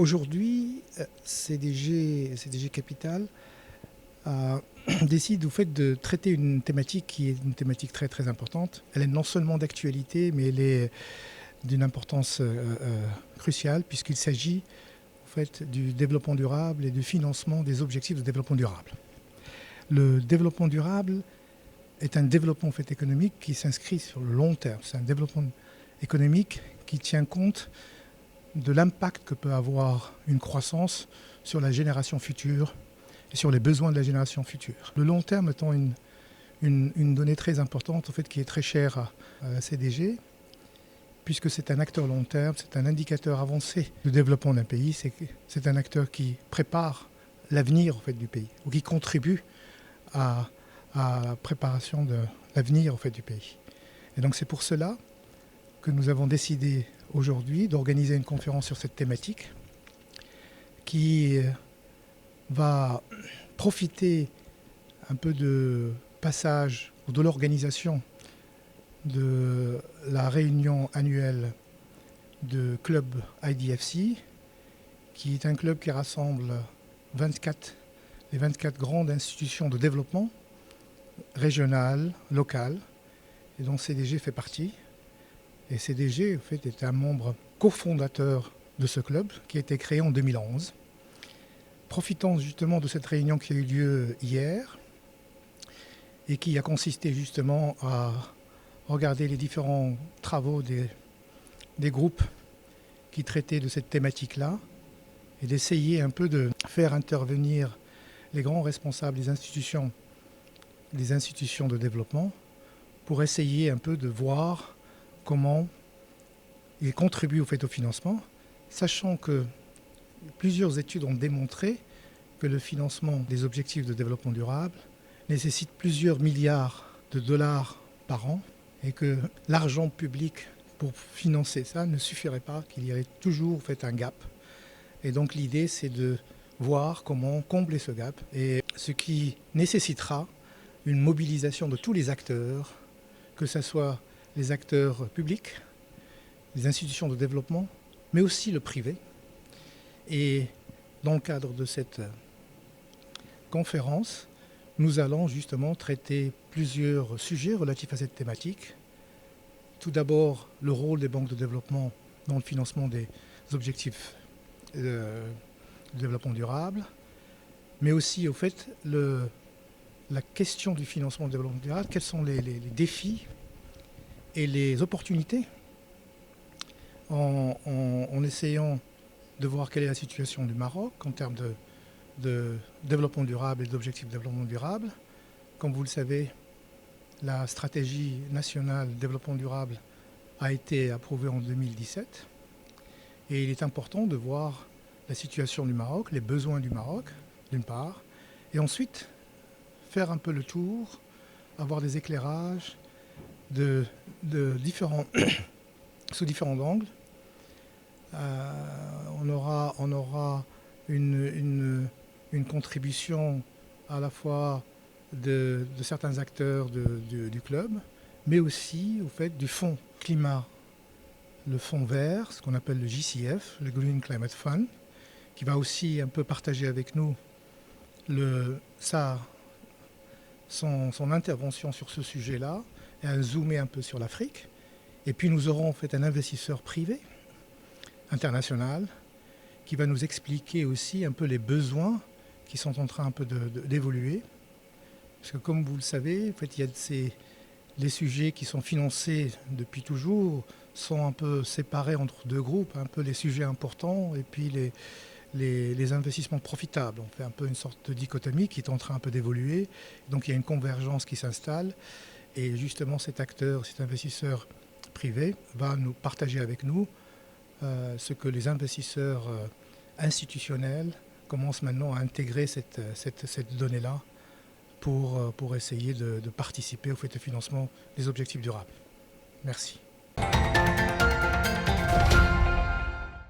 Aujourd'hui, CDG Capital décide au fait de traiter une thématique qui est une thématique très très importante. Elle est non seulement d'actualité, mais elle est d'une importance cruciale puisqu'il s'agit au fait du développement durable et du financement des objectifs de développement durable. Le développement durable est un développement en fait, économique qui s'inscrit sur le long terme. C'est un développement économique qui tient compte de l'impact que peut avoir une croissance sur la génération future et sur les besoins de la génération future. Le long terme étant une donnée très importante, en fait, qui est très chère à la CDG, puisque c'est un acteur long terme, c'est un indicateur avancé du développement d'un pays, c'est un acteur qui prépare l'avenir en fait, du pays, ou qui contribue à la préparation de l'avenir en fait, du pays. Et donc c'est pour cela que nous avons décidé aujourd'hui d'organiser une conférence sur cette thématique qui va profiter un peu de passage ou de l'organisation de la réunion annuelle de club IDFC, qui est un club qui rassemble les 24 grandes institutions de développement régionales, locales, et dont CDG fait partie. Et CDG, en fait, est un membre cofondateur de ce club qui a été créé en 2011. Profitant justement de cette réunion qui a eu lieu hier et qui a consisté justement à regarder les différents travaux des groupes qui traitaient de cette thématique-là et d'essayer un peu de faire intervenir les grands responsables des institutions de développement pour essayer un peu de voir comment ils contribuent au fait au financement, sachant que plusieurs études ont démontré que le financement des objectifs de développement durable nécessite plusieurs milliards de dollars par an et que l'argent public pour financer ça ne suffirait pas, qu'il y aurait toujours en fait, un gap. Et donc l'idée, c'est de voir comment combler ce gap, et ce qui nécessitera une mobilisation de tous les acteurs, que ce soit les acteurs publics, les institutions de développement, mais aussi le privé. Et dans le cadre de cette conférence, nous allons justement traiter plusieurs sujets relatifs à cette thématique. Tout d'abord, le rôle des banques de développement dans le financement des objectifs de développement durable, mais aussi au fait la question du financement du développement durable, quels sont les défis et les opportunités en essayant de voir quelle est la situation du Maroc en termes de développement durable et d'objectifs de développement durable. Comme vous le savez, la stratégie nationale de développement durable a été approuvée en 2017 et il est important de voir la situation du Maroc, les besoins du Maroc, d'une part, et ensuite faire un peu le tour, avoir des éclairages sous différents angles. On aura une contribution à la fois de certains acteurs du club, mais aussi au fait du fonds climat, le fonds vert, ce qu'on appelle le JCF, le Green Climate Fund, qui va aussi un peu partager avec nous son intervention sur ce sujet-là, et à zoomer un peu sur l'Afrique. Et puis nous aurons en fait un investisseur privé, international, qui va nous expliquer aussi un peu les besoins qui sont en train un peu d'évoluer. Parce que comme vous le savez, en fait, il y a les sujets qui sont financés depuis toujours sont un peu séparés entre deux groupes, un peu les sujets importants et puis les investissements profitables. On fait un peu une sorte de dichotomie qui est en train un peu d'évoluer. Donc il y a une convergence qui s'installe et justement cet investisseur privé va nous partager avec nous ce que les investisseurs institutionnels commencent maintenant à intégrer cette donnée-là pour essayer de participer au fait de financement des objectifs durables. Merci.